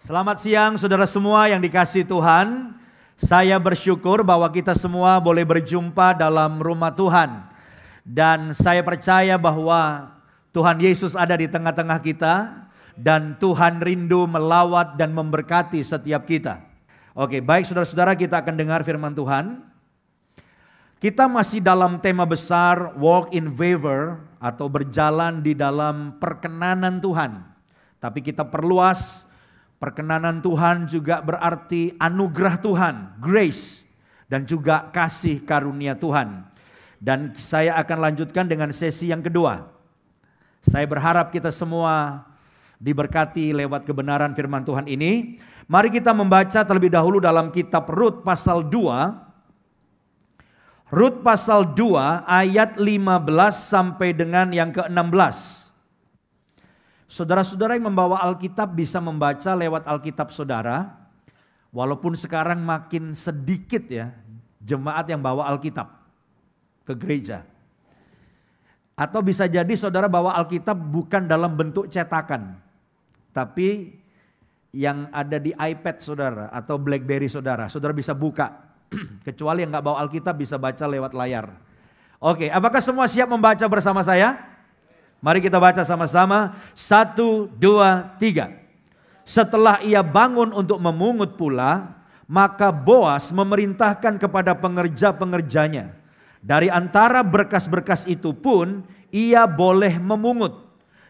Selamat siang saudara semua yang dikasihi Tuhan. Saya bersyukur bahwa kita semua boleh berjumpa dalam rumah Tuhan. Dan saya percaya bahwa Tuhan Yesus ada di tengah-tengah kita. Dan Tuhan rindu melawat dan memberkati setiap kita. Oke, baik saudara-saudara, kita akan dengar firman Tuhan. Kita masih dalam tema besar Walk in Favor atau berjalan di dalam perkenanan Tuhan. Tapi kita perluas. Perkenanan Tuhan juga berarti anugerah Tuhan, grace, dan juga kasih karunia Tuhan. Dan saya akan lanjutkan dengan sesi yang kedua. Saya berharap kita semua diberkati lewat kebenaran firman Tuhan ini. Mari kita membaca terlebih dahulu dalam kitab Rut pasal 2. Rut pasal 2 ayat 15 sampai dengan yang ke-16. Saudara-saudara yang membawa Alkitab bisa membaca lewat Alkitab saudara. Walaupun sekarang makin sedikit ya jemaat yang bawa Alkitab ke gereja. Atau bisa jadi saudara bawa Alkitab bukan dalam bentuk cetakan. Tapi yang ada di iPad saudara atau BlackBerry saudara. Saudara bisa buka. Kecuali yang gak bawa Alkitab bisa baca lewat layar. Oke, apakah semua siap membaca bersama saya? Mari kita baca sama-sama. 1, 2, 3. Setelah ia bangun untuk memungut pula, maka Boas memerintahkan kepada pengerja-pengerjanya. Dari antara berkas-berkas itu pun ia boleh memungut.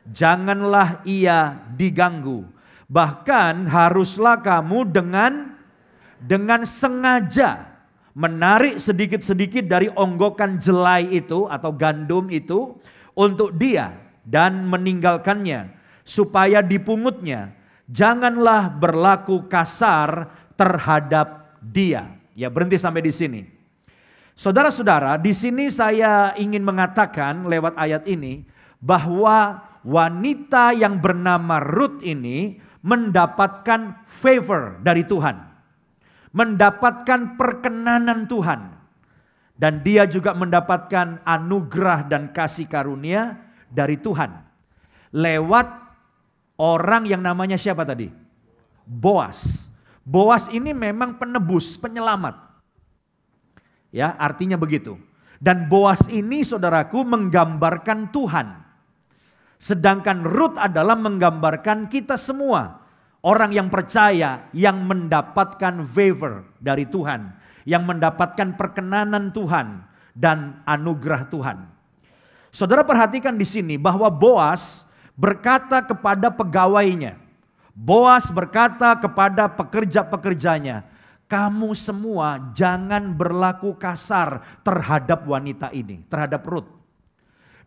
Janganlah ia diganggu. Bahkan haruslah kamu dengan sengaja menarik sedikit-sedikit dari onggokan jelai itu atau gandum itu untuk dia dan meninggalkannya supaya dipungutnya. Janganlah berlaku kasar terhadap dia. Ya, berhenti sampai di sini. Saudara-saudara, di sini saya ingin mengatakan lewat ayat ini bahwa wanita yang bernama Rut ini mendapatkan favor dari Tuhan. Mendapatkan perkenanan Tuhan. Dan dia juga mendapatkan anugerah dan kasih karunia dari Tuhan. Lewat orang yang namanya siapa tadi? Boas. Boas ini memang penebus, penyelamat. Ya, artinya begitu. Dan Boas ini saudaraku menggambarkan Tuhan. Sedangkan Rut adalah menggambarkan kita semua. Orang yang percaya, yang mendapatkan favor dari Tuhan. Yang mendapatkan perkenanan Tuhan dan anugerah Tuhan. Saudara perhatikan di sini bahwa Boas berkata kepada pegawainya. Boas berkata kepada pekerja-pekerjanya, kamu semua jangan berlaku kasar terhadap wanita ini, terhadap Rut.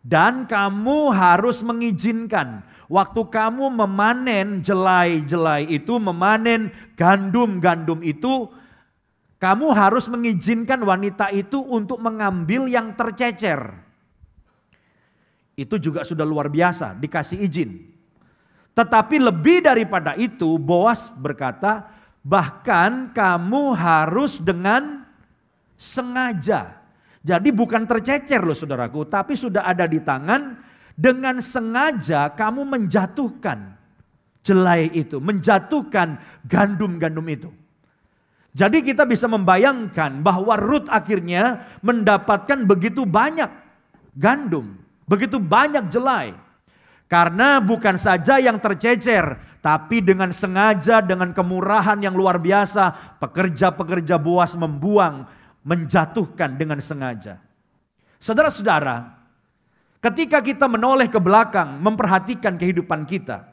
Dan kamu harus mengizinkan waktu kamu memanen jelai-jelai itu, memanen gandum-gandum itu, kamu harus mengizinkan wanita itu untuk mengambil yang tercecer. Itu juga sudah luar biasa, dikasih izin. Tetapi lebih daripada itu, Boas berkata, bahkan kamu harus dengan sengaja. Jadi bukan tercecer loh saudaraku, tapi sudah ada di tangan, dengan sengaja kamu menjatuhkan jelai itu, menjatuhkan gandum-gandum itu. Jadi kita bisa membayangkan bahwa Rut akhirnya mendapatkan begitu banyak gandum, begitu banyak jelai. Karena bukan saja yang tercecer, tapi dengan sengaja, dengan kemurahan yang luar biasa, pekerja-pekerja Boas membuang, menjatuhkan dengan sengaja. Saudara-saudara, ketika kita menoleh ke belakang, memperhatikan kehidupan kita,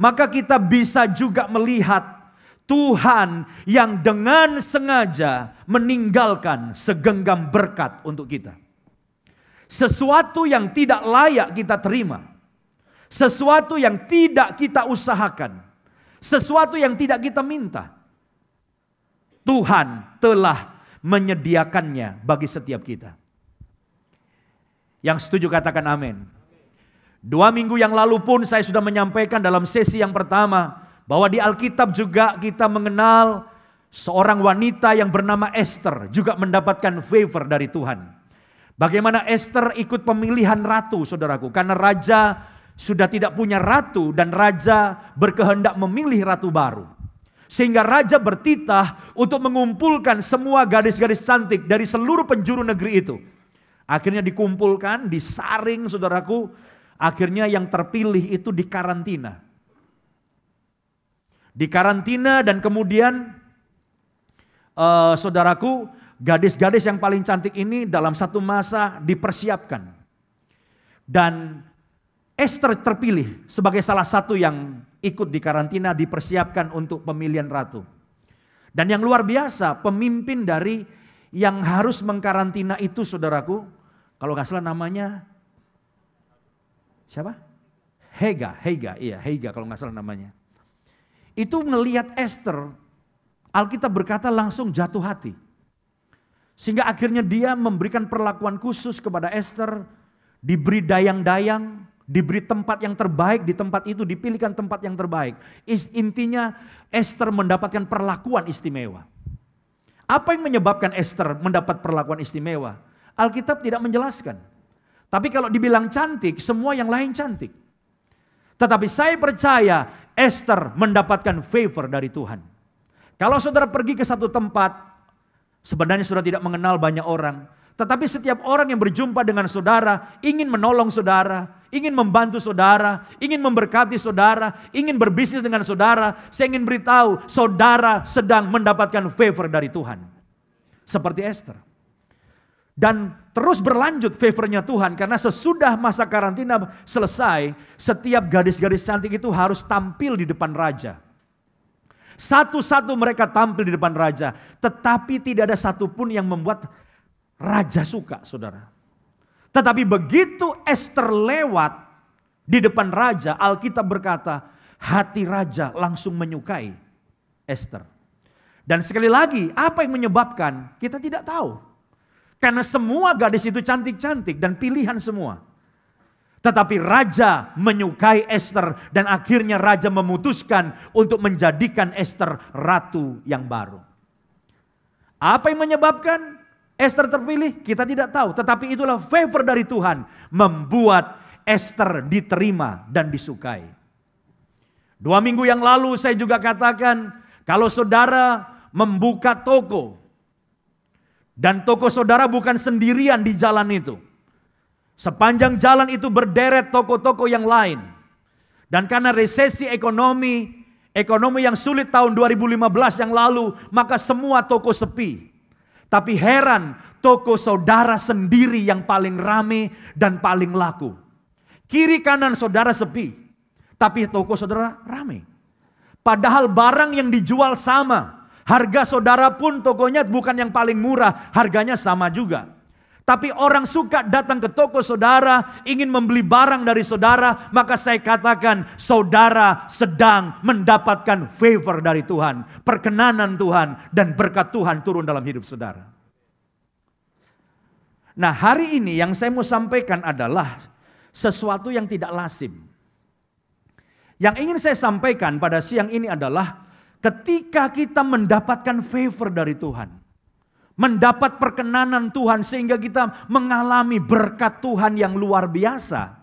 maka kita bisa juga melihat Tuhan yang dengan sengaja meninggalkan segenggam berkat untuk kita. Sesuatu yang tidak layak kita terima. Sesuatu yang tidak kita usahakan. Sesuatu yang tidak kita minta. Tuhan telah menyediakannya bagi setiap kita. Yang setuju katakan amin. 2 minggu yang lalu pun saya sudah menyampaikan dalam sesi yang pertama bahwa di Alkitab juga kita mengenal seorang wanita yang bernama Esther juga mendapatkan favor dari Tuhan. Bagaimana Esther ikut pemilihan ratu saudaraku. Karena raja sudah tidak punya ratu dan raja berkehendak memilih ratu baru. Sehingga raja bertitah untuk mengumpulkan semua gadis-gadis cantik dari seluruh penjuru negeri itu. Akhirnya dikumpulkan, disaring saudaraku. Akhirnya yang terpilih itu dikarantina. Dikarantina dan kemudian saudaraku, gadis-gadis yang paling cantik ini dalam satu masa dipersiapkan. Dan Esther terpilih sebagai salah satu yang ikut di karantina, dipersiapkan untuk pemilihan ratu. Dan yang luar biasa, pemimpin dari yang harus mengkarantina itu saudaraku, kalau nggak salah namanya, siapa? Hega kalau nggak salah namanya. Itu melihat Esther, Alkitab berkata langsung jatuh hati. Sehingga akhirnya dia memberikan perlakuan khusus kepada Esther, diberi dayang-dayang, diberi tempat yang terbaik, di tempat itu dipilihkan tempat yang terbaik. Intinya Esther mendapatkan perlakuan istimewa. Apa yang menyebabkan Esther mendapat perlakuan istimewa? Alkitab tidak menjelaskan. Tapi kalau dibilang cantik, semua yang lain cantik. Tetapi saya percaya Esther mendapatkan favor dari Tuhan. Kalau saudara pergi ke satu tempat, sebenarnya saudara tidak mengenal banyak orang. Tetapi setiap orang yang berjumpa dengan saudara, ingin menolong saudara, ingin membantu saudara, ingin memberkati saudara, ingin berbisnis dengan saudara. Saya ingin beritahu, saudara sedang mendapatkan favor dari Tuhan. Seperti Esther. Dan terus berlanjut favornya Tuhan, karena sesudah masa karantina selesai, setiap gadis-gadis cantik itu harus tampil di depan raja. Satu-satu mereka tampil di depan raja, tetapi tidak ada satupun yang membuat raja suka, saudara. Tetapi begitu Esther lewat di depan raja, Alkitab berkata, hati raja langsung menyukai Esther. Dan sekali lagi, apa yang menyebabkan? Kita tidak tahu. Karena semua gadis itu cantik-cantik dan pilihan semua. Tetapi raja menyukai Esther dan akhirnya raja memutuskan untuk menjadikan Esther ratu yang baru. Apa yang menyebabkan Esther terpilih? Kita tidak tahu. Tetapi itulah favor dari Tuhan membuat Esther diterima dan disukai. 2 minggu yang lalu saya juga katakan, kalau saudara membuka toko dan toko saudara bukan sendirian di jalan itu. Sepanjang jalan itu berderet toko-toko yang lain. Dan karena resesi ekonomi yang sulit tahun 2015 yang lalu, maka semua toko sepi. Tapi heran, toko saudara sendiri yang paling rame dan paling laku. Kiri kanan saudara sepi, tapi toko saudara rame. Padahal barang yang dijual sama. Harga saudara pun tokonya bukan yang paling murah, harganya sama juga. Tapi orang suka datang ke toko saudara, ingin membeli barang dari saudara, maka saya katakan saudara sedang mendapatkan favor dari Tuhan, perkenanan Tuhan dan berkat Tuhan turun dalam hidup saudara. Nah, hari ini yang saya mau sampaikan adalah sesuatu yang tidak lazim. Yang ingin saya sampaikan pada siang ini adalah ketika kita mendapatkan favor dari Tuhan, mendapat perkenanan Tuhan sehingga kita mengalami berkat Tuhan yang luar biasa.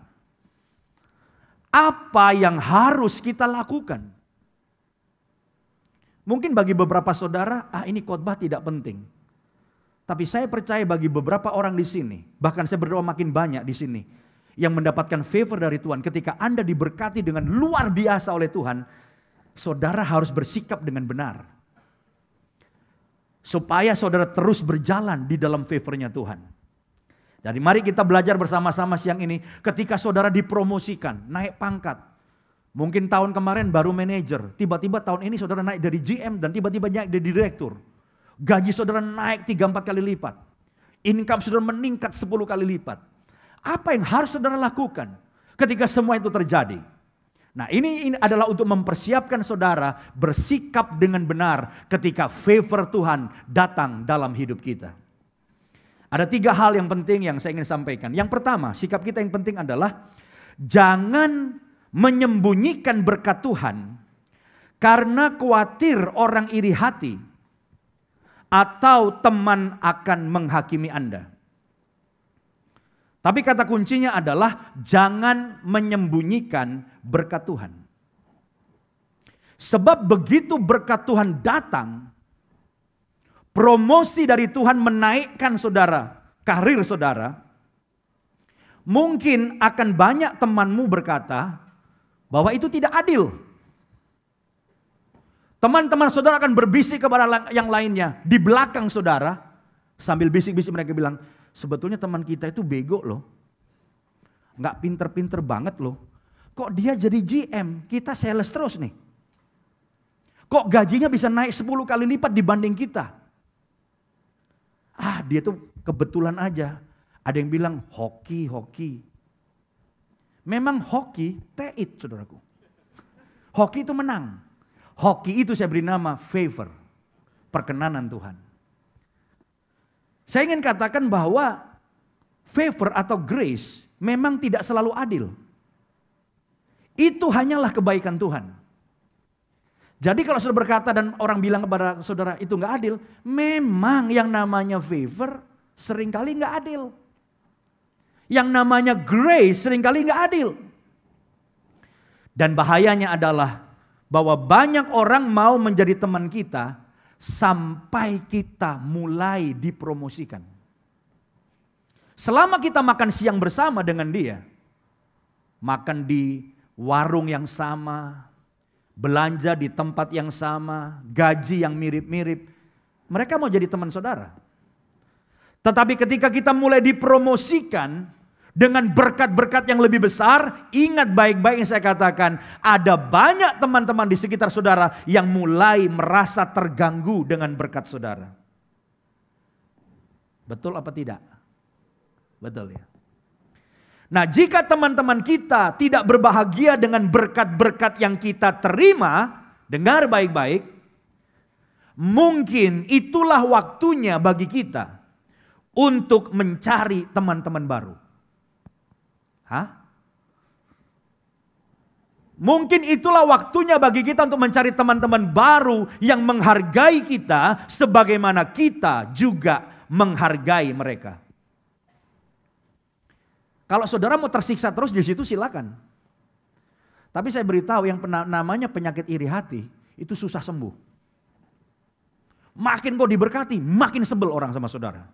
Apa yang harus kita lakukan? Mungkin bagi beberapa saudara, ini khotbah tidak penting. Tapi saya percaya bagi beberapa orang di sini, bahkan saya berdoa makin banyak di sini, yang mendapatkan favor dari Tuhan. Ketika Anda diberkati dengan luar biasa oleh Tuhan, saudara harus bersikap dengan benar. Supaya saudara terus berjalan di dalam favornya Tuhan. Jadi mari kita belajar bersama-sama siang ini. Ketika saudara dipromosikan, naik pangkat. Mungkin tahun kemarin baru manajer. Tiba-tiba tahun ini saudara naik dari GM dan tiba-tiba naik dari direktur. Gaji saudara naik 3-4 kali lipat. Income saudara meningkat 10 kali lipat. Apa yang harus saudara lakukan ketika semua itu terjadi? Nah, ini adalah untuk mempersiapkan saudara bersikap dengan benar ketika favor Tuhan datang dalam hidup kita. Ada 3 hal yang penting yang saya ingin sampaikan. Yang pertama, sikap kita yang penting adalah jangan menyembunyikan berkat Tuhan karena khawatir orang iri hati atau teman akan menghakimi Anda. Tapi kata kuncinya adalah jangan menyembunyikan berkat Tuhan. Sebab begitu berkat Tuhan datang, promosi dari Tuhan menaikkan saudara, karir saudara, mungkin akan banyak temanmu berkata bahwa itu tidak adil. Teman-teman saudara akan berbisik kepada yang lainnya di belakang saudara, sambil bisik-bisik mereka bilang, sebetulnya teman kita itu bego loh. Nggak pinter-pinter banget loh. Kok dia jadi GM, kita sales terus nih. Kok gajinya bisa naik 10 kali lipat dibanding kita? Dia tuh kebetulan aja. Ada yang bilang hoki. Memang hoki, teit saudaraku. Hoki itu menang. Hoki itu saya beri nama favor. Perkenanan Tuhan. Saya ingin katakan bahwa favor atau grace memang tidak selalu adil. Itu hanyalah kebaikan Tuhan. Jadi kalau saudara berkata dan orang bilang kepada saudara itu nggak adil, memang yang namanya favor seringkali nggak adil. Yang namanya grace seringkali nggak adil. Dan bahayanya adalah bahwa banyak orang mau menjadi teman kita sampai kita mulai dipromosikan. Selama kita makan siang bersama dengan dia, makan di warung yang sama, belanja di tempat yang sama, gaji yang mirip-mirip, mereka mau jadi teman saudara. Tetapi ketika kita mulai dipromosikan dengan berkat-berkat yang lebih besar, ingat baik-baik yang saya katakan, ada banyak teman-teman di sekitar saudara yang mulai merasa terganggu dengan berkat saudara. Betul apa tidak? Betul ya. Nah, jika teman-teman kita tidak berbahagia dengan berkat-berkat yang kita terima, dengar baik-baik, mungkin itulah waktunya bagi kita untuk mencari teman-teman baru. Mungkin itulah waktunya bagi kita untuk mencari teman-teman baru yang menghargai kita sebagaimana kita juga menghargai mereka. Kalau saudara mau tersiksa terus di situ silakan. Tapi saya beritahu yang namanya penyakit iri hati itu susah sembuh. Makin kau diberkati, makin sebel orang sama saudara.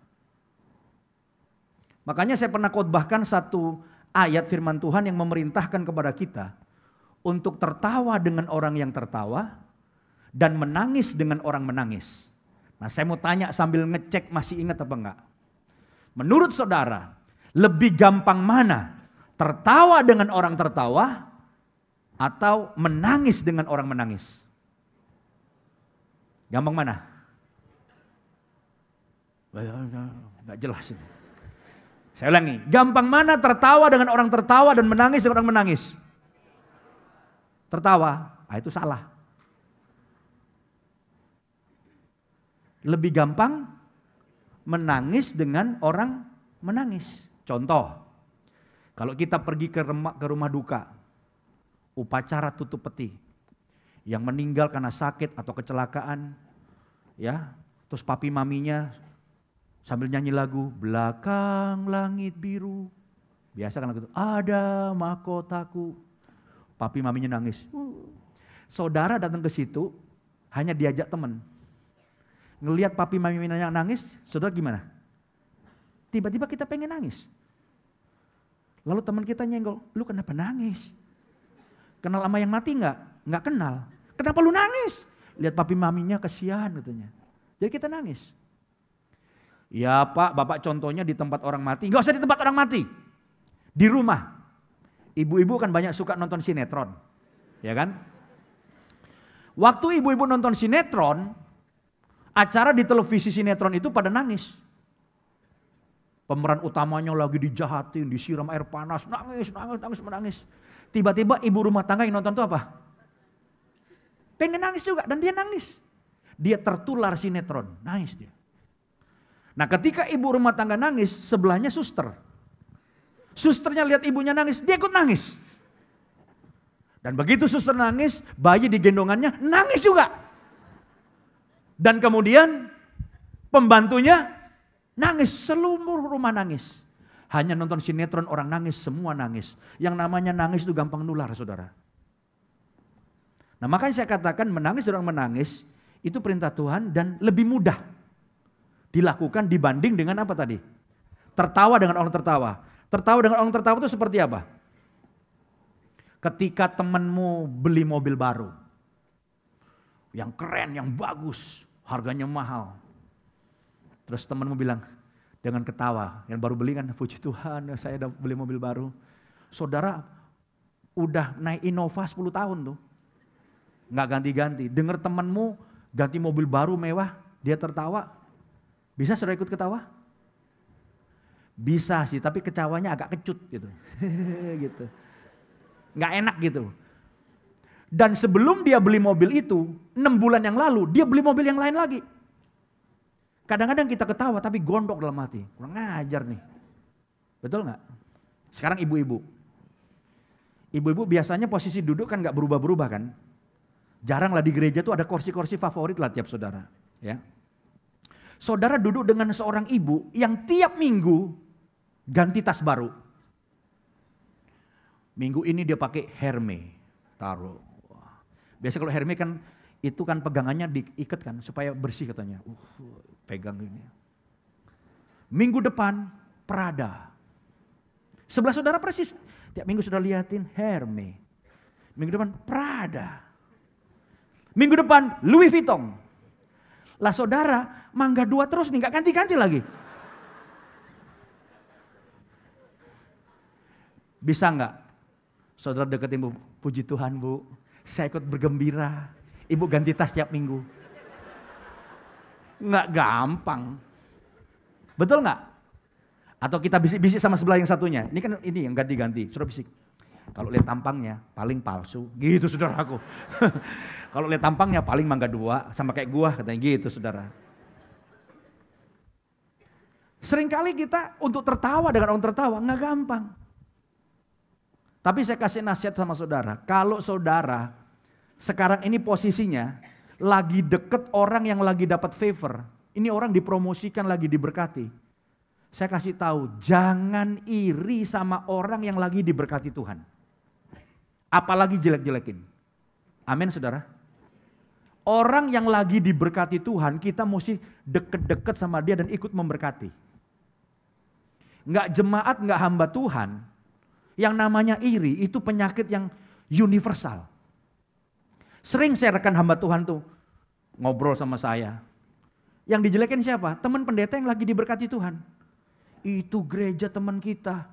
Makanya saya pernah khotbahkan satu ayat firman Tuhan yang memerintahkan kepada kita untuk tertawa dengan orang yang tertawa dan menangis dengan orang menangis. Nah, saya mau tanya sambil ngecek masih ingat apa enggak? Menurut saudara, lebih gampang mana? Tertawa dengan orang tertawa atau menangis dengan orang menangis? Gampang mana? Nggak jelas ini. Saya ulangi, gampang mana tertawa dengan orang tertawa dan menangis dengan orang menangis? Tertawa, itu salah. Lebih gampang menangis dengan orang menangis. Contoh, kalau kita pergi ke rumah duka, upacara tutup peti, yang meninggal karena sakit atau kecelakaan, ya, terus papi maminya sambil nyanyi lagu belakang langit biru, biasa kan gitu, ada mahkotaku, papi maminya nangis. Saudara datang ke situ hanya diajak teman, ngelihat papi maminya nangis, saudara gimana? Tiba-tiba kita pengen nangis. Lalu teman kita nyenggol, lu kenapa nangis? Kenal sama yang mati enggak? Enggak kenal. Kenapa lu nangis? Lihat papi maminya kesian katanya. Jadi kita nangis. Ya Pak, Bapak contohnya di tempat orang mati. Enggak usah di tempat orang mati. Di rumah. Ibu-ibu kan banyak suka nonton sinetron. Ya kan? Waktu ibu-ibu nonton sinetron, acara di televisi sinetron itu pada nangis. Pemeran utamanya lagi dijahatin, disiram air panas, nangis, menangis. Tiba-tiba ibu rumah tangga yang nonton itu apa? Pengen nangis juga dan dia nangis. Dia tertular sinetron, nangis dia. Nah, ketika ibu rumah tangga nangis, sebelahnya suster. Susternya lihat ibunya nangis, dia ikut nangis. Dan begitu suster nangis, bayi digendongannya nangis juga. Dan kemudian pembantunya nangis, seluruh rumah nangis. Hanya nonton sinetron orang nangis, semua nangis. Yang namanya nangis itu gampang nular, saudara. Nah makanya saya katakan menangis orang menangis itu perintah Tuhan dan lebih mudah dilakukan dibanding dengan apa tadi? Tertawa dengan orang tertawa. Tertawa dengan orang tertawa itu seperti apa? Ketika temanmu beli mobil baru. Yang keren, yang bagus, harganya mahal. Terus temanmu bilang dengan ketawa, yang baru beli kan, puji Tuhan saya udah beli mobil baru. Saudara udah naik Innova 10 tahun tuh. Nggak ganti-ganti. Dengar temanmu ganti mobil baru mewah, dia tertawa. Bisa saudara ikut ketawa? Bisa sih, tapi kecawanya agak kecut gitu. Gitu. Nggak enak gitu. Dan sebelum dia beli mobil itu, 6 bulan yang lalu dia beli mobil yang lain lagi. Kadang-kadang kita ketawa tapi gondok dalam hati. Kurang ngajar nih. Betul nggak? Sekarang ibu-ibu. Ibu-ibu biasanya posisi duduk kan nggak berubah-berubah kan? Jarang lah di gereja tuh ada kursi-kursi favorit lah tiap saudara. Ya. Saudara duduk dengan seorang ibu yang tiap minggu ganti tas baru. Minggu ini dia pakai Hermes, taruh. Biasa kalau Hermes kan itu kan pegangannya diikat kan supaya bersih katanya. Pegang ini. Minggu depan Prada. Sebelah saudara persis. Tiap minggu sudah liatin Hermes. Minggu depan Prada. Minggu depan Louis Vuitton. Lah saudara Mangga 2 terus nih gak ganti-ganti lagi. Bisa gak? Saudara deketin Bu, puji Tuhan Bu. Saya ikut bergembira. Ibu ganti tas tiap minggu. Nggak gampang. Betul nggak? Atau kita bisik-bisik sama sebelah yang satunya. Ini kan ini yang ganti-ganti. Sudah bisik. Kalau lihat tampangnya paling palsu. Gitu saudaraku. Kalau lihat tampangnya paling Mangga 2. Sama kayak gua katanya gitu saudara. Seringkali kita untuk tertawa dengan orang tertawa nggak gampang. Tapi saya kasih nasihat sama saudara. Kalau saudara sekarang ini posisinya lagi deket orang yang lagi dapat favor. Ini orang dipromosikan lagi diberkati. Saya kasih tahu, jangan iri sama orang yang lagi diberkati Tuhan. Apalagi jelek-jelekin. Amin saudara. Orang yang lagi diberkati Tuhan, kita mesti deket-deket sama dia dan ikut memberkati. Nggak jemaat, nggak hamba Tuhan. Yang namanya iri itu penyakit yang universal. Sering saya rekan hamba Tuhan tuh ngobrol sama saya. Yang dijelekin siapa? Teman pendeta yang lagi diberkati Tuhan. Itu gereja teman kita.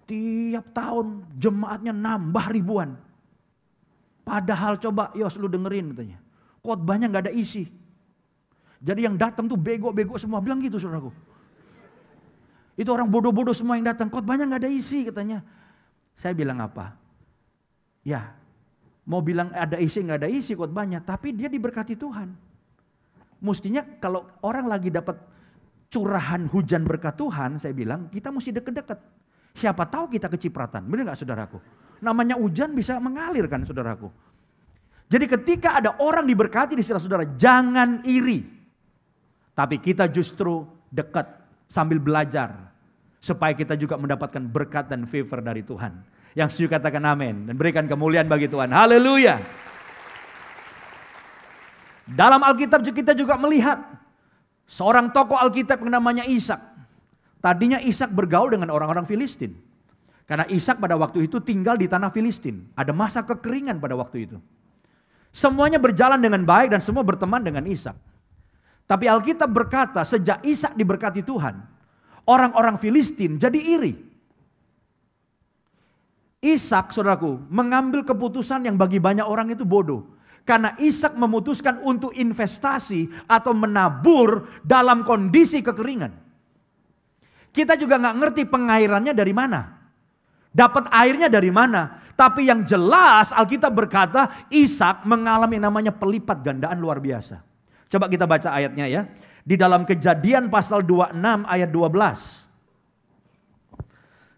Tiap tahun jemaatnya nambah ribuan. Padahal coba Yos lu dengerin katanya. Khotbahnya gak ada isi. Jadi yang datang tuh bego-bego semua. Bilang gitu saudaraku. Itu orang bodoh-bodoh semua yang datang. Khotbahnya gak ada isi katanya. Saya bilang apa? Ya. Mau bilang ada isi nggak ada isi khotbahnya, tapi dia diberkati Tuhan. Mestinya kalau orang lagi dapat curahan hujan berkat Tuhan, saya bilang kita mesti deket-deket. Siapa tahu kita kecipratan, benar nggak saudaraku? Namanya hujan bisa mengalir kan saudaraku. Jadi ketika ada orang diberkati di sekitar saudara, jangan iri. Tapi kita justru dekat sambil belajar. Supaya kita juga mendapatkan berkat dan favor dari Tuhan. Yang setuju katakan amin dan berikan kemuliaan bagi Tuhan. Haleluya. Dalam Alkitab kita juga melihat seorang tokoh Alkitab yang namanya Ishak. Tadinya Ishak bergaul dengan orang-orang Filistin. Karena Ishak pada waktu itu tinggal di tanah Filistin. Ada masa kekeringan pada waktu itu. Semuanya berjalan dengan baik dan semua berteman dengan Ishak. Tapi Alkitab berkata sejak Ishak diberkati Tuhan, orang-orang Filistin jadi iri. Ishak, saudaraku, mengambil keputusan yang bagi banyak orang itu bodoh. Karena Ishak memutuskan untuk investasi atau menabur dalam kondisi kekeringan. Kita juga nggak ngerti pengairannya dari mana. Dapat airnya dari mana. Tapi yang jelas Alkitab berkata Ishak mengalami namanya pelipat gandaan luar biasa. Coba kita baca ayatnya ya. Di dalam Kejadian pasal 26 ayat 12.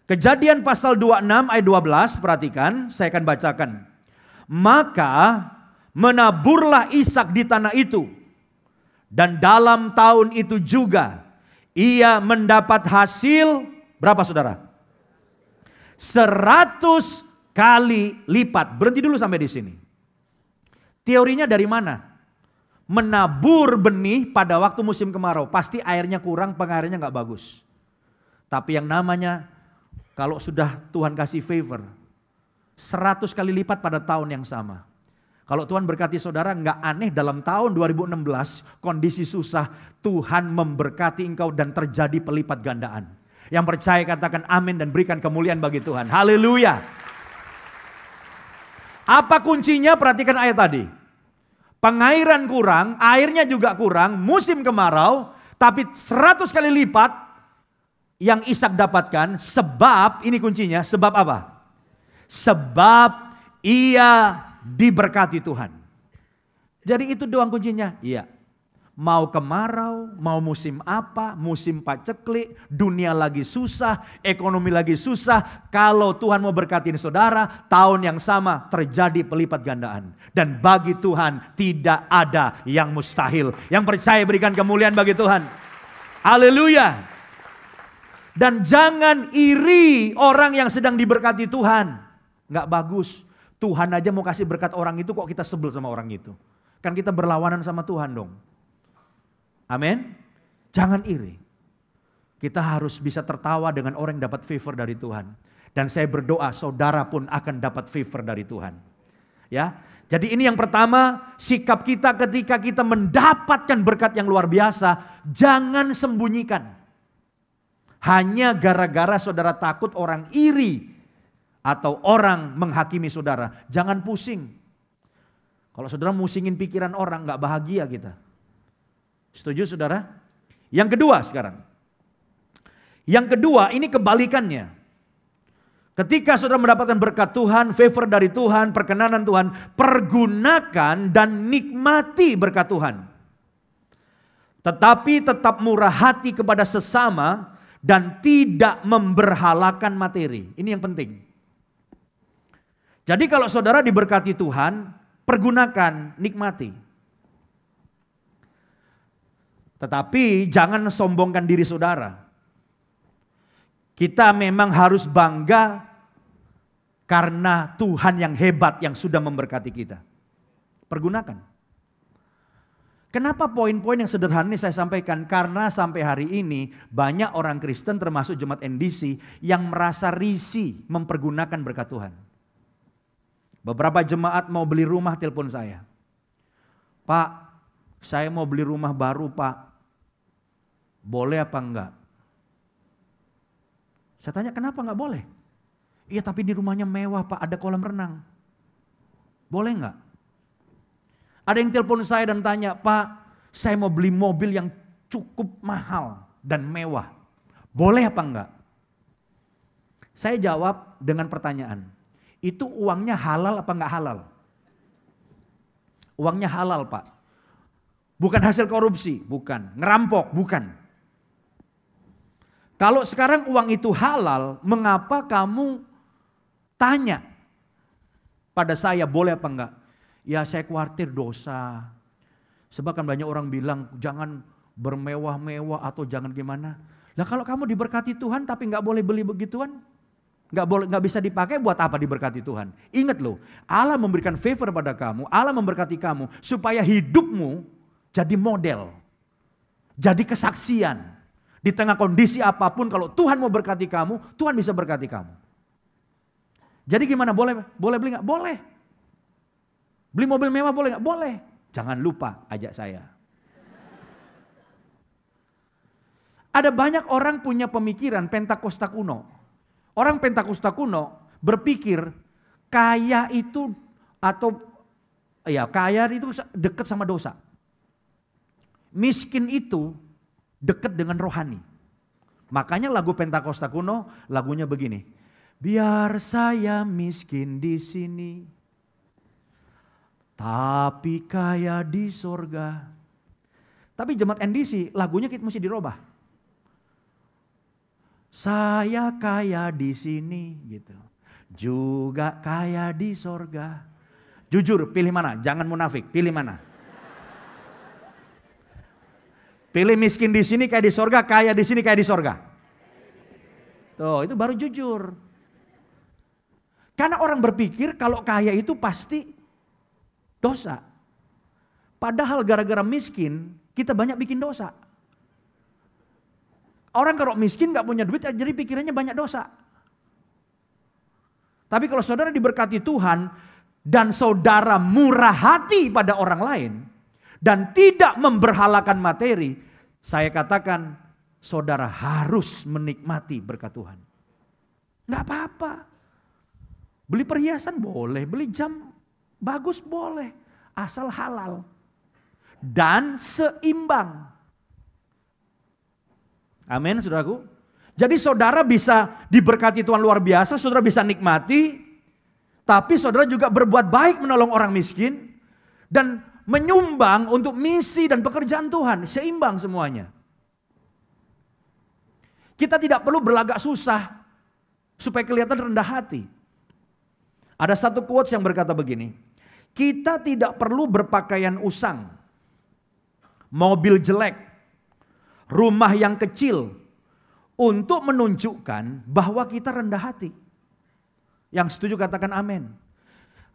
Kejadian pasal 26 ayat 12, perhatikan, saya akan bacakan. Maka menaburlah Ishak di tanah itu. Dan dalam tahun itu juga ia mendapat hasil, berapa saudara? 100 kali lipat. Berhenti dulu sampai di sini. Teorinya dari mana? Menabur benih pada waktu musim kemarau. Pasti airnya kurang, pengairannya nggak bagus. Tapi yang namanya kalau sudah Tuhan kasih favor, 100 kali lipat pada tahun yang sama. Kalau Tuhan berkati saudara, nggak aneh dalam tahun 2016 kondisi susah, Tuhan memberkati engkau dan terjadi pelipat gandaan. Yang percaya katakan amin dan berikan kemuliaan bagi Tuhan. Haleluya. Apa kuncinya? Perhatikan ayat tadi. Pengairan kurang, airnya juga kurang, musim kemarau, tapi 100 kali lipat yang Ishak dapatkan. Sebab, ini kuncinya, sebab apa? Sebab ia diberkati Tuhan. Jadi itu doang kuncinya. Iya. Mau kemarau, mau musim apa, musim paceklik, dunia lagi susah, ekonomi lagi susah. Kalau Tuhan mau berkatin saudara, tahun yang sama terjadi pelipat gandaan. Dan bagi Tuhan tidak ada yang mustahil. Yang percaya berikan kemuliaan bagi Tuhan. Haleluya. Dan jangan iri orang yang sedang diberkati Tuhan. Nggak bagus. Tuhan aja mau kasih berkat orang itu, kok kita sebel sama orang itu. Kan kita berlawanan sama Tuhan dong. Amin. Jangan iri. Kita harus bisa tertawa dengan orang yang dapat favor dari Tuhan. Dan saya berdoa saudara pun akan dapat favor dari Tuhan. Ya. Jadi ini yang pertama, sikap kita ketika kita mendapatkan berkat yang luar biasa, jangan sembunyikan. Hanya gara-gara saudara takut orang iri atau orang menghakimi saudara, jangan pusing. Kalau saudara musingin pikiran orang, gak bahagia kita. Setuju saudara? Yang kedua sekarang. Yang kedua ini kebalikannya. Ketika saudara mendapatkan berkat Tuhan, favor dari Tuhan, perkenanan Tuhan, pergunakan dan nikmati berkat Tuhan. Tetapi tetap murah hati kepada sesama dan tidak memberhalakan materi. Ini yang penting. Jadi kalau saudara diberkati Tuhan, pergunakan, nikmati. Tetapi jangan sombongkan diri saudara. Kita memang harus bangga karena Tuhan yang hebat yang sudah memberkati kita. Pergunakan. Kenapa poin-poin yang sederhana ini saya sampaikan? Karena sampai hari ini banyak orang Kristen termasuk jemaat NDC yang merasa risih mempergunakan berkat Tuhan. Beberapa jemaat mau beli rumah telepon saya. Pak, saya mau beli rumah baru Pak. Boleh apa enggak? Saya tanya kenapa enggak boleh? Iya tapi di rumahnya mewah Pak, ada kolam renang. Boleh enggak? Ada yang telepon saya dan tanya, Pak saya mau beli mobil yang cukup mahal dan mewah. Boleh apa enggak? Saya jawab dengan pertanyaan. Itu uangnya halal apa enggak halal? Uangnya halal Pak. Bukan hasil korupsi, bukan. Ngerampok, bukan. Kalau sekarang uang itu halal, mengapa kamu tanya pada saya boleh apa enggak? Ya saya khawatir dosa. Sebab kan banyak orang bilang jangan bermewah-mewah atau jangan gimana. Lah kalau kamu diberkati Tuhan tapi enggak boleh beli begituan, enggak bisa dipakai, buat apa diberkati Tuhan? Ingat loh, Allah memberikan favor pada kamu, Allah memberkati kamu supaya hidupmu jadi model, jadi kesaksian. Di tengah kondisi apapun kalau Tuhan mau berkati kamu, Tuhan bisa berkati kamu. Jadi gimana? Boleh beli nggak? Boleh. Beli mobil mewah boleh nggak? Boleh. Jangan lupa ajak saya. Ada banyak orang punya pemikiran Pentakosta kuno. Orang Pentakosta kuno berpikir kaya itu dekat sama dosa. Miskin itu dekat dengan rohani. Makanya lagu Pentakosta kuno lagunya begini. Biar saya miskin di sini, tapi kaya di sorga. Tapi jemaat NDC lagunya kita mesti dirubah. Saya kaya di sini gitu. Juga kaya di sorga. Jujur pilih mana? Jangan munafik, pilih mana? Pilih miskin di sini kayak di sorga, kaya di sini kayak di sorga. Tuh, itu baru jujur. Karena orang berpikir kalau kaya itu pasti dosa. Padahal gara-gara miskin, kita banyak bikin dosa. Orang kalau miskin gak punya duit, jadi pikirannya banyak dosa. Tapi kalau saudara diberkati Tuhan, dan saudara murah hati pada orang lain, dan tidak memberhalakan materi, saya katakan saudara harus menikmati berkat Tuhan. Gak apa-apa. Beli perhiasan boleh, beli jam bagus boleh, asal halal. Dan seimbang. Amin, saudaraku. Jadi saudara bisa diberkati Tuhan luar biasa, saudara bisa nikmati, tapi saudara juga berbuat baik menolong orang miskin, dan menyumbang untuk misi dan pekerjaan Tuhan, seimbang semuanya. Kita tidak perlu berlagak susah, supaya kelihatan rendah hati. Ada satu quotes yang berkata begini, kita tidak perlu berpakaian usang, mobil jelek, rumah yang kecil untuk menunjukkan bahwa kita rendah hati. Yang setuju katakan amin.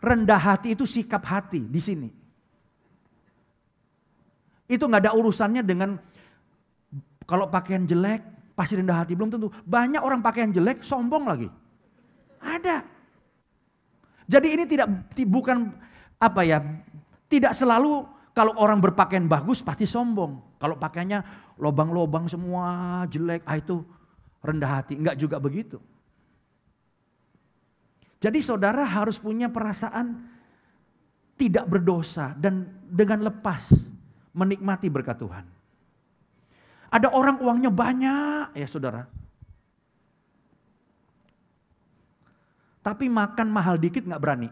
Rendah hati itu sikap hati di sini. Itu nggak ada urusannya dengan kalau pakaian jelek pasti rendah hati, belum tentu. Banyak orang pakaian jelek sombong lagi. Ada. Jadi ini tidak selalu kalau orang berpakaian bagus pasti sombong. Kalau pakaiannya lobang-lobang semua jelek, itu rendah hati. Enggak juga begitu. Jadi saudara harus punya perasaan tidak berdosa dan dengan lepas menikmati berkat Tuhan. Ada orang uangnya banyak ya saudara. Tapi makan mahal dikit gak berani.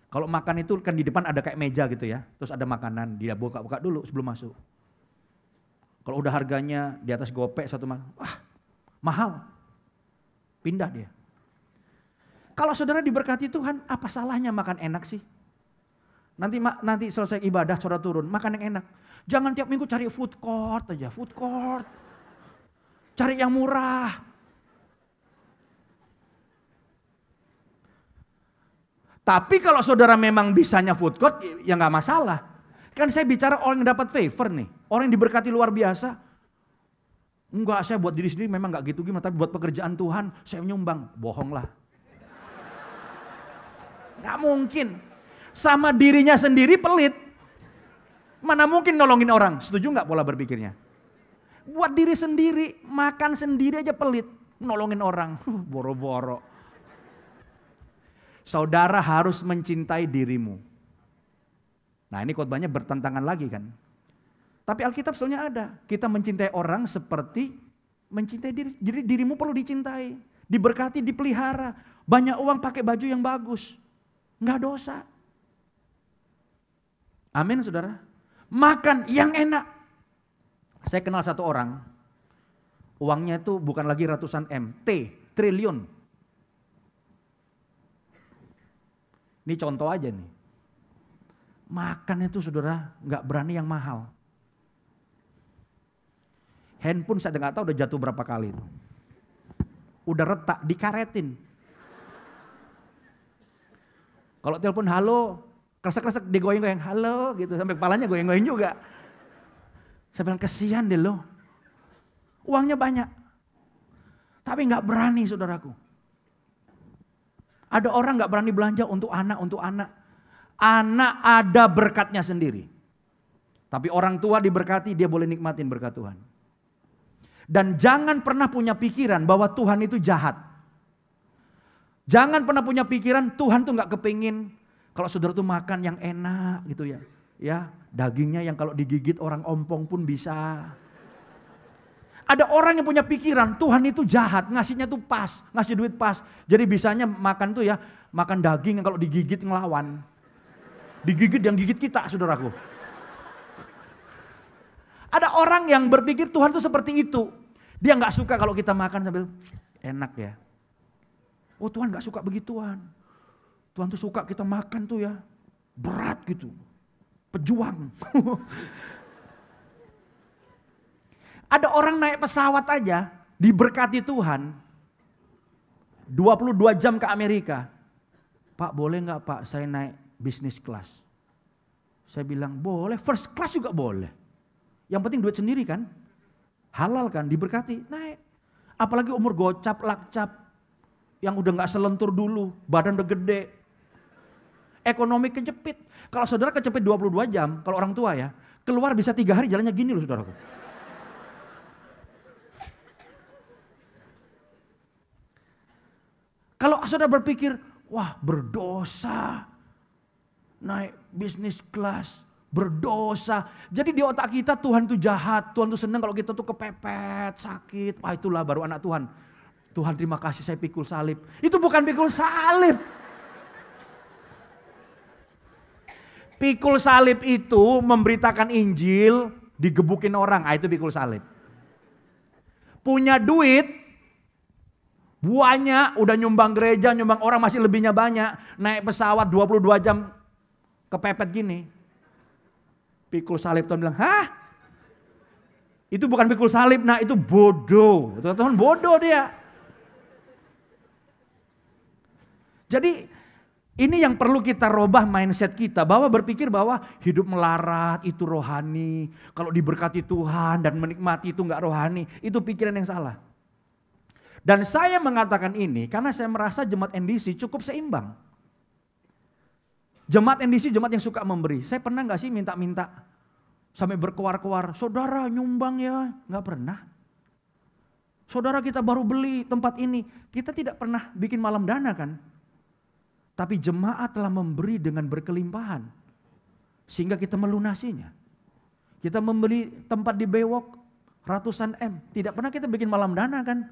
Kalau makan itu kan di depan ada kayak meja gitu ya. Terus ada makanan, dia buka-buka dulu sebelum masuk. Kalau udah harganya di atas gopek mahal. Pindah dia. Kalau saudara diberkati Tuhan, apa salahnya makan enak sih? Nanti selesai ibadah saudara turun, makan yang enak. Jangan tiap minggu cari food court aja, food court. Cari yang murah. Tapi kalau saudara memang bisanya food court, ya gak masalah. Kan saya bicara orang yang dapat favor nih. Orang yang diberkati luar biasa. Enggak, saya buat diri sendiri memang gak gitu gimana. Tapi buat pekerjaan Tuhan, saya nyumbang. Bohong lah. Gak mungkin. Sama dirinya sendiri pelit. Mana mungkin nolongin orang. Setuju gak pola berpikirnya? Buat diri sendiri, makan sendiri aja pelit. Nolongin orang. Boro-boro. Saudara harus mencintai dirimu. Nah ini khotbahnya bertentangan lagi kan. Tapi Alkitab sebenarnya ada. Kita mencintai orang seperti mencintai diri. Jadi dirimu perlu dicintai. Diberkati, dipelihara. Banyak uang pakai baju yang bagus. Nggak dosa. Amin saudara. Makan yang enak. Saya kenal satu orang. Uangnya itu bukan lagi ratusan M. Triliun. Ini contoh aja nih. Makan itu saudara nggak berani yang mahal. Handphone saya nggak tahu udah jatuh berapa kali itu. Udah retak, dikaretin. Kalau telepon halo, kresek-kresek digoyang-goyang halo gitu. Sampai kepalanya goyang-goyang juga. Saya bilang kesian deh lo. Uangnya banyak. Tapi nggak berani saudaraku. Ada orang gak berani belanja untuk anak. Anak ada berkatnya sendiri. Tapi orang tua diberkati, dia boleh nikmatin berkat Tuhan. Dan jangan pernah punya pikiran bahwa Tuhan itu jahat. Jangan pernah punya pikiran Tuhan tuh gak kepingin kalau saudara tuh makan yang enak gitu ya. Ya, dagingnya yang kalau digigit orang ompong pun bisa. Ada orang yang punya pikiran Tuhan itu jahat, ngasihnya tuh pas, ngasih duit pas. Jadi bisanya makan tuh ya, makan daging yang kalau digigit ngelawan. Digigit yang gigit kita saudaraku. Ada orang yang berpikir Tuhan tuh seperti itu. Dia gak suka kalau kita makan sambil enak ya. Oh Tuhan gak suka begituan. Tuhan tuh suka kita makan tuh ya, berat gitu. Pejuang. Ada orang naik pesawat aja, diberkati Tuhan, 22 jam ke Amerika. Pak boleh gak Pak saya naik bisnis kelas? Saya bilang boleh, first class juga boleh. Yang penting duit sendiri kan. Halal kan, diberkati, naik. Apalagi umur gocap, lakcap. Yang udah gak selentur dulu, badan udah gede. Ekonomi kejepit. Kalau saudara kejepit 22 jam, kalau orang tua ya, keluar bisa 3 hari jalannya gini loh saudaraku. Kalau saudara berpikir, wah berdosa, naik bisnis kelas, berdosa. Jadi di otak kita Tuhan itu jahat, Tuhan itu senang kalau kita tuh kepepet, sakit. Wah itulah baru anak Tuhan. Tuhan terima kasih saya pikul salib. Itu bukan pikul salib. Pikul salib itu memberitakan Injil, digebukin orang, itu pikul salib. Punya duit, banyak, udah nyumbang gereja, nyumbang orang masih lebihnya banyak. Naik pesawat 22 jam kepepet gini. Pikul salib, Tuhan bilang, hah? Itu bukan pikul salib, nah itu bodoh. Tuhan bodoh dia. Jadi ini yang perlu kita robah mindset kita. Bahwa berpikir bahwa hidup melarat itu rohani. Kalau diberkati Tuhan dan menikmati itu gak rohani. Itu pikiran yang salah. Dan saya mengatakan ini karena saya merasa jemaat NDC cukup seimbang. Jemaat NDC jemaat yang suka memberi. Saya pernah gak sih minta-minta sampai berkoar-koar, saudara nyumbang ya? Gak pernah. Saudara kita baru beli tempat ini. Kita tidak pernah bikin malam dana kan. Tapi jemaat telah memberi dengan berkelimpahan. Sehingga kita melunasinya. Kita membeli tempat di Bewok ratusan M. Tidak pernah kita bikin malam dana kan.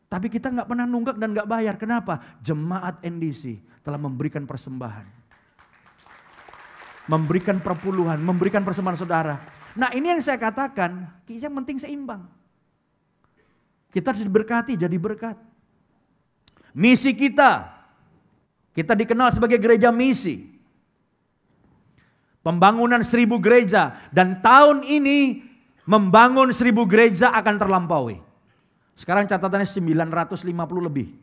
Tapi kita gak pernah nunggak dan gak bayar. Kenapa? Jemaat NDC telah memberikan persembahan. Memberikan perpuluhan, memberikan persembahan saudara. Nah ini yang saya katakan, yang penting seimbang. Kita harus diberkati, jadi berkat. Misi kita dikenal sebagai gereja misi. Pembangunan 1000 gereja. Dan tahun ini membangun 1000 gereja akan terlampaui. Sekarang catatannya 950 lebih.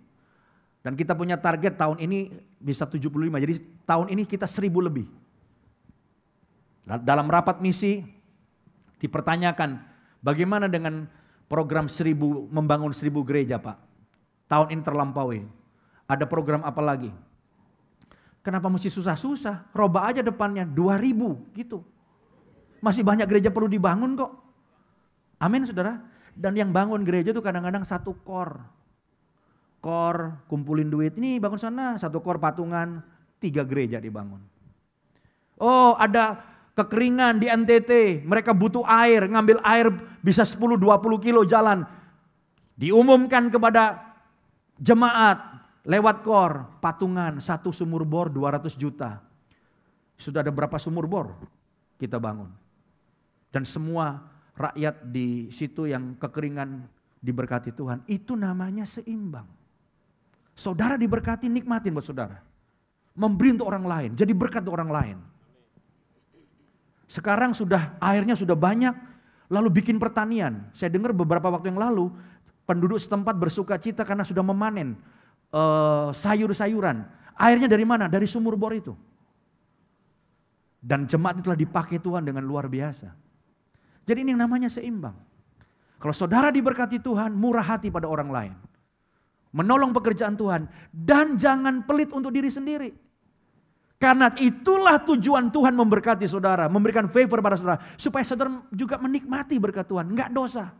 Dan kita punya target tahun ini bisa 75. Jadi tahun ini kita 1000 lebih. Dalam rapat misi dipertanyakan bagaimana dengan program 1000 membangun 1000 gereja Pak. Tahun ini terlampaui. Ada program apa lagi? Kenapa mesti susah-susah? Robah aja depannya 2000 gitu. Masih banyak gereja perlu dibangun kok. Amin saudara. Dan yang bangun gereja itu kadang-kadang satu kor. Kor, kumpulin duit, ini bangun sana, satu kor patungan, 3 gereja dibangun. Oh ada kekeringan di NTT, mereka butuh air, ngambil air bisa 10-20 kilo jalan. Diumumkan kepada jemaat lewat kor, patungan, satu sumur bor 200 juta. Sudah ada berapa sumur bor kita bangun. Dan semua rakyat di situ yang kekeringan diberkati Tuhan. Itu namanya seimbang. Saudara diberkati, nikmatin buat saudara. Memberi untuk orang lain, jadi berkat untuk orang lain. Sekarang airnya sudah banyak, lalu bikin pertanian. Saya dengar beberapa waktu yang lalu, penduduk setempat bersuka cita karena sudah memanen sayur-sayuran. Airnya dari mana? Dari sumur bor itu. Dan jemaat itu telah dipakai Tuhan dengan luar biasa. Jadi ini yang namanya seimbang. Kalau saudara diberkati Tuhan, murah hati pada orang lain. Menolong pekerjaan Tuhan. Dan jangan pelit untuk diri sendiri. Karena itulah tujuan Tuhan memberkati saudara. Memberikan favor pada saudara. Supaya saudara juga menikmati berkat Tuhan. Enggak dosa.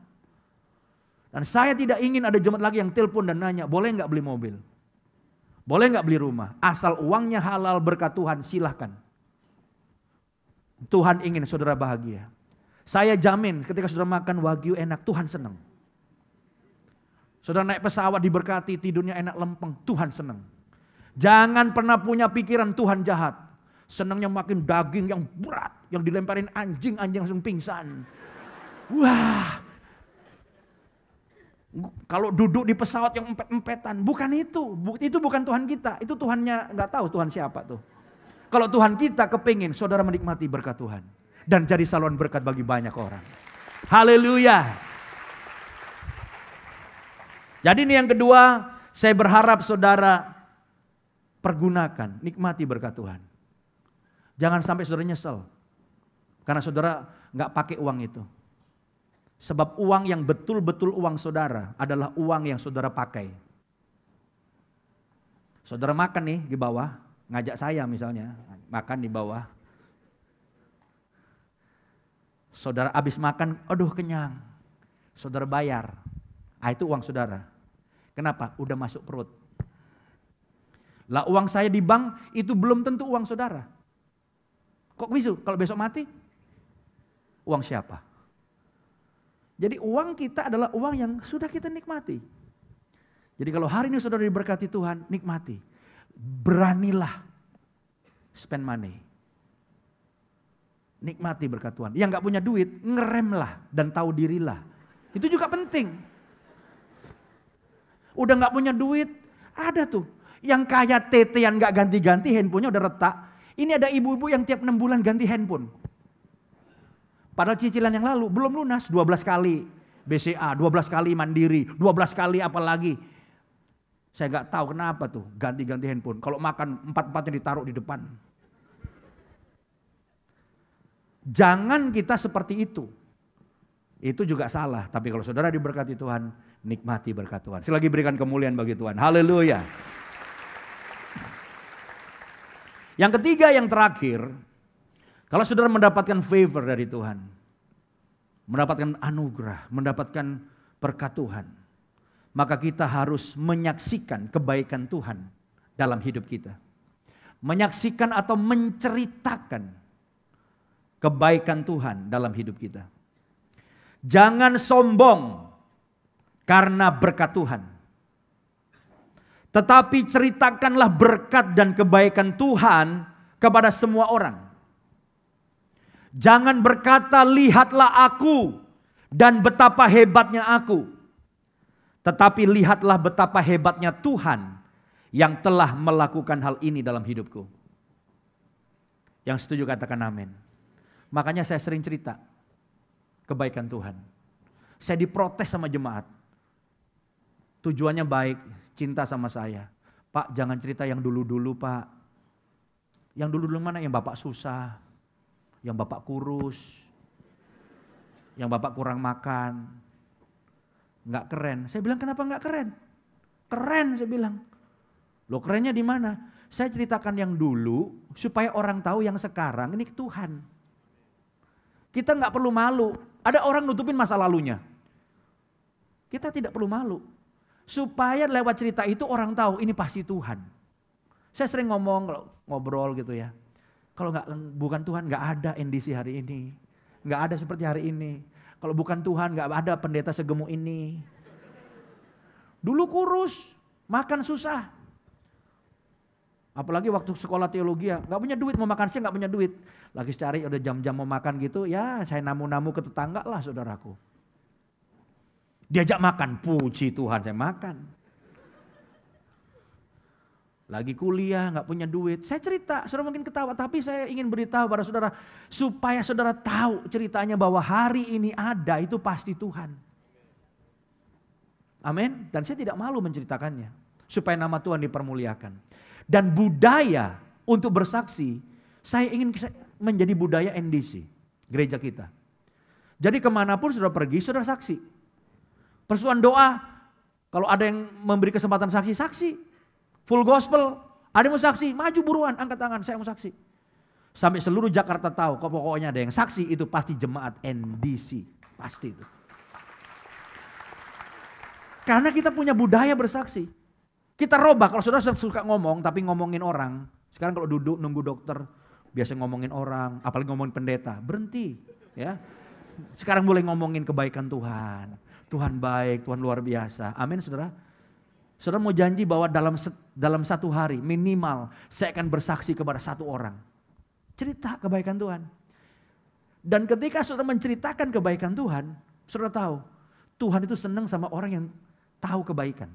Dan saya tidak ingin ada jemaat lagi yang telepon dan nanya, boleh enggak beli mobil? Boleh enggak beli rumah? Asal uangnya halal berkat Tuhan, silahkan. Tuhan ingin saudara bahagia. Saya jamin ketika saudara makan wagyu enak, Tuhan senang. Saudara naik pesawat diberkati, tidurnya enak lempeng, Tuhan senang. Jangan pernah punya pikiran Tuhan jahat. Senangnya makin daging yang berat, yang dilemparin anjing langsung pingsan. Wah, kalau duduk di pesawat yang empet-empetan, bukan itu bukan Tuhan kita, itu Tuhannya nggak tahu Tuhan siapa tuh. Kalau Tuhan kita kepingin saudara menikmati berkat Tuhan. Dan jadi saluran berkat bagi banyak orang. Haleluya. Jadi ini yang kedua, saya berharap saudara pergunakan, nikmati berkat Tuhan. Jangan sampai saudara nyesel. Karena saudara nggak pakai uang itu. Sebab uang yang betul-betul uang saudara adalah uang yang saudara pakai. Saudara makan nih di bawah, ngajak saya misalnya, makan di bawah. Saudara habis makan, aduh kenyang. Saudara bayar. Itu uang saudara. Kenapa? Udah masuk perut. Lah uang saya di bank itu belum tentu uang saudara. Kok bisa? Kalau besok mati? Uang siapa? Jadi uang kita adalah uang yang sudah kita nikmati. Jadi kalau hari ini saudara diberkati Tuhan, nikmati. Beranilah spend money. Nikmati berkat Tuhan. Yang gak punya duit, ngeremlah dan tahu dirilah. Itu juga penting. Udah gak punya duit, ada tuh. Yang kaya tetean gak ganti-ganti, handphonenya udah retak. Ini ada ibu-ibu yang tiap 6 bulan ganti handphone. Padahal cicilan yang lalu belum lunas, 12 kali BCA, 12 kali Mandiri, 12 kali apa lagi. Saya gak tahu kenapa tuh ganti-ganti handphone. Kalau makan 4-4-nya ditaruh di depan. Jangan kita seperti itu. Itu juga salah. Tapi kalau saudara diberkati Tuhan, nikmati berkat Tuhan. Sekali lagi berikan kemuliaan bagi Tuhan. Haleluya. Yang ketiga, yang terakhir. Kalau saudara mendapatkan favor dari Tuhan, mendapatkan anugerah, mendapatkan berkat Tuhan, maka kita harus menyaksikan kebaikan Tuhan dalam hidup kita. Menyaksikan atau menceritakan kebaikan Tuhan dalam hidup kita. Jangan sombong karena berkat Tuhan. Tetapi ceritakanlah berkat dan kebaikan Tuhan kepada semua orang. Jangan berkata, lihatlah aku dan betapa hebatnya aku. Tetapi lihatlah betapa hebatnya Tuhan yang telah melakukan hal ini dalam hidupku. Yang setuju katakan amin. Makanya saya sering cerita kebaikan Tuhan. Saya diprotes sama jemaat. Tujuannya baik, cinta sama saya. Pak, jangan cerita yang dulu-dulu, Pak. Yang dulu-dulu mana? Yang Bapak susah. Yang Bapak kurus, yang Bapak kurang makan, nggak keren. Saya bilang kenapa nggak keren? Keren saya bilang. Loh kerennya di mana? Saya ceritakan yang dulu supaya orang tahu yang sekarang ini Tuhan. Kita nggak perlu malu. Ada orang nutupin masa lalunya. Kita tidak perlu malu. Supaya lewat cerita itu orang tahu ini pasti Tuhan. Saya sering ngomong kalau ngobrol gitu ya. Kalau bukan Tuhan nggak ada NDC hari ini. Nggak ada seperti hari ini. Kalau bukan Tuhan nggak ada pendeta segemuk ini. Dulu kurus, makan susah. Apalagi waktu sekolah teologi ya, nggak punya duit, mau makan siang nggak punya duit. Lagi cari udah jam-jam mau makan gitu, ya saya namu-namu ke tetangga lah saudaraku. Diajak makan, puji Tuhan saya makan. Lagi kuliah, nggak punya duit. Saya cerita, saudara mungkin ketawa, tapi saya ingin beritahu pada saudara supaya saudara tahu ceritanya bahwa hari ini ada itu pasti Tuhan. Amin. Dan saya tidak malu menceritakannya supaya nama Tuhan dipermuliakan. Dan budaya untuk bersaksi, saya ingin menjadi budaya NDC, gereja kita. Jadi kemanapun saudara pergi, saudara saksi. Persoalan doa, kalau ada yang memberi kesempatan saksi, saksi. Full gospel, ada yang mau saksi, maju buruan, angkat tangan, saya mau saksi. Sampai seluruh Jakarta tahu, kok pokoknya ada yang saksi, itu pasti jemaat NDC, pasti itu. Karena kita punya budaya bersaksi. Kita robah, kalau saudara suka ngomong, tapi ngomongin orang. Sekarang kalau duduk nunggu dokter, biasa ngomongin orang, apalagi ngomongin pendeta, berhenti. Ya. Sekarang boleh ngomongin kebaikan Tuhan. Tuhan baik, Tuhan luar biasa. Amin saudara. Saudara mau janji bahwa dalam satu hari minimal saya akan bersaksi kepada satu orang. Cerita kebaikan Tuhan. Dan ketika saudara menceritakan kebaikan Tuhan, saudara tahu Tuhan itu senang sama orang yang tahu kebaikan.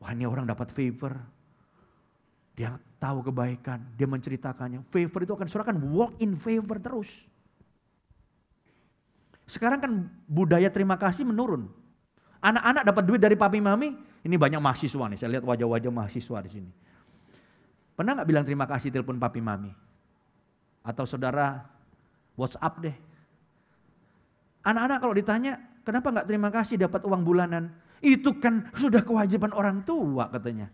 Wah ini orang dapat favor. Dia tahu kebaikan, dia menceritakannya. Favor itu saudara akan walk in favor terus. Sekarang kan budaya terima kasih menurun. Anak-anak dapat duit dari papi mami, ini banyak mahasiswa nih, saya lihat wajah-wajah mahasiswa di sini. Pernah gak bilang terima kasih telepon papi mami? Atau saudara WhatsApp deh. Anak-anak kalau ditanya, kenapa nggak terima kasih dapat uang bulanan? Itu kan sudah kewajiban orang tua katanya.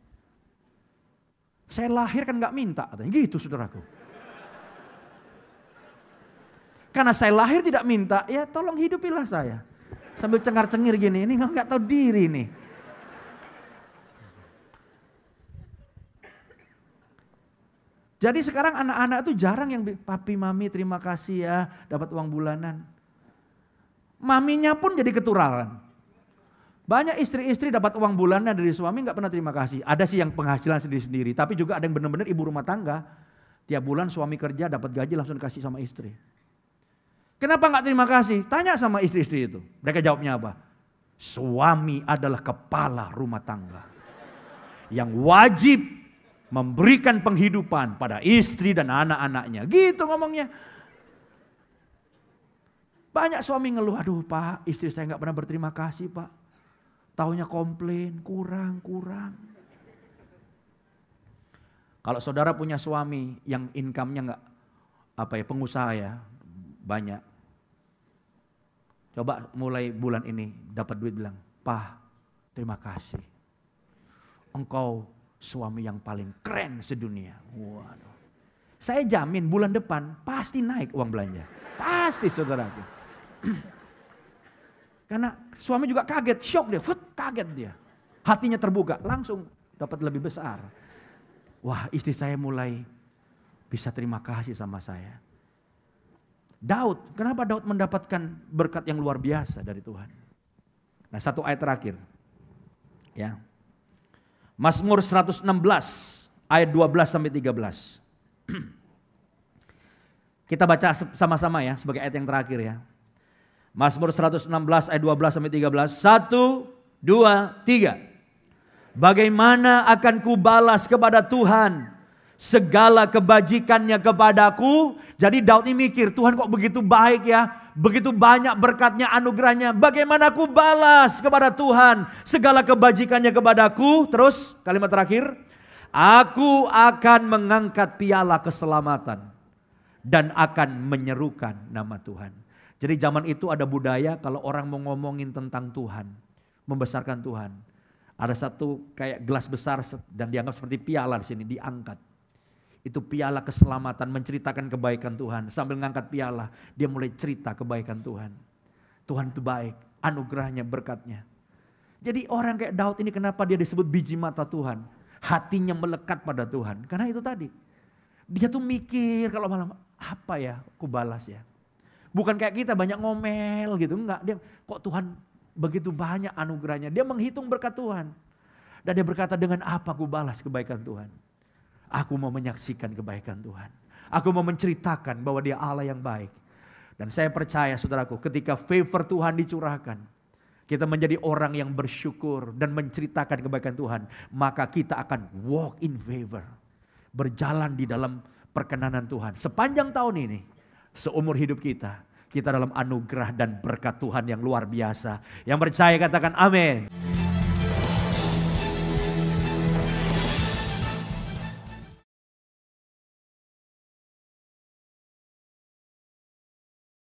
Saya lahir kan nggak minta katanya. Gitu saudaraku. Karena saya lahir tidak minta, ya tolong hidupilah saya. Sambil cengar-cengir gini, ini nggak tahu diri nih. Jadi sekarang anak-anak itu jarang yang papi mami terima kasih ya dapat uang bulanan. Maminya pun jadi ketularan. Banyak istri-istri dapat uang bulanan dari suami nggak pernah terima kasih. Ada sih yang penghasilan sendiri-sendiri, tapi juga ada yang benar-benar ibu rumah tangga. Tiap bulan suami kerja dapat gaji langsung dikasih sama istri. Kenapa nggak terima kasih? Tanya sama istri-istri itu. Mereka jawabnya apa? Suami adalah kepala rumah tangga yang wajib memberikan penghidupan pada istri dan anak-anaknya. Gitu ngomongnya. Banyak suami ngeluh, aduh Pak, istri saya nggak pernah berterima kasih Pak. Taunya komplain, kurang. Kalau saudara punya suami yang income-nya nggak pengusaha ya, banyak. Coba mulai bulan ini dapat duit bilang, Pak, terima kasih. Engkau suami yang paling keren sedunia. Waduh. Saya jamin bulan depan pasti naik uang belanja. Pasti saudaraku. Karena suami juga kaget, shock dia, kaget dia. Hatinya terbuka, langsung dapat lebih besar. Wah, istri saya mulai bisa terima kasih sama saya. Daud, kenapa Daud mendapatkan berkat yang luar biasa dari Tuhan? Nah, satu ayat terakhir. Ya. Mazmur 116 ayat 12 sampai 13. Kita baca sama-sama ya sebagai ayat yang terakhir ya. Mazmur 116 ayat 12 sampai 13. 1, 2, 3. Bagaimana akan kubalas kepada Tuhan segala kebajikannya kepadaku? Jadi Daud ini mikir, Tuhan kok begitu baik ya, begitu banyak berkatnya, anugerahnya. Bagaimana aku balas kepada Tuhan segala kebajikannya kepadaku? Terus kalimat terakhir, aku akan mengangkat piala keselamatan dan akan menyerukan nama Tuhan. Jadi zaman itu ada budaya kalau orang mau ngomongin tentang Tuhan, membesarkan Tuhan. Ada satu kayak gelas besar dan dianggap seperti piala di sini, diangkat. Itu piala keselamatan, menceritakan kebaikan Tuhan. Sambil ngangkat piala, dia mulai cerita kebaikan Tuhan. Tuhan itu baik, anugerahnya, berkatnya. Jadi orang kayak Daud ini kenapa dia disebut biji mata Tuhan? Hatinya melekat pada Tuhan. Karena itu tadi. Dia tuh mikir kalau malam, apa ya aku balas ya. Bukan kayak kita banyak ngomel gitu, enggak. Dia kok Tuhan begitu banyak anugerahnya. Dia menghitung berkat Tuhan. Dan dia berkata, dengan apa aku balas kebaikan Tuhan? Aku mau menyaksikan kebaikan Tuhan. Aku mau menceritakan bahwa dia Allah yang baik. Dan saya percaya saudaraku, ketika favor Tuhan dicurahkan, kita menjadi orang yang bersyukur dan menceritakan kebaikan Tuhan, maka kita akan walk in favor. Berjalan di dalam perkenanan Tuhan. Sepanjang tahun ini, seumur hidup kita dalam anugerah dan berkat Tuhan yang luar biasa. Yang percaya katakan amin.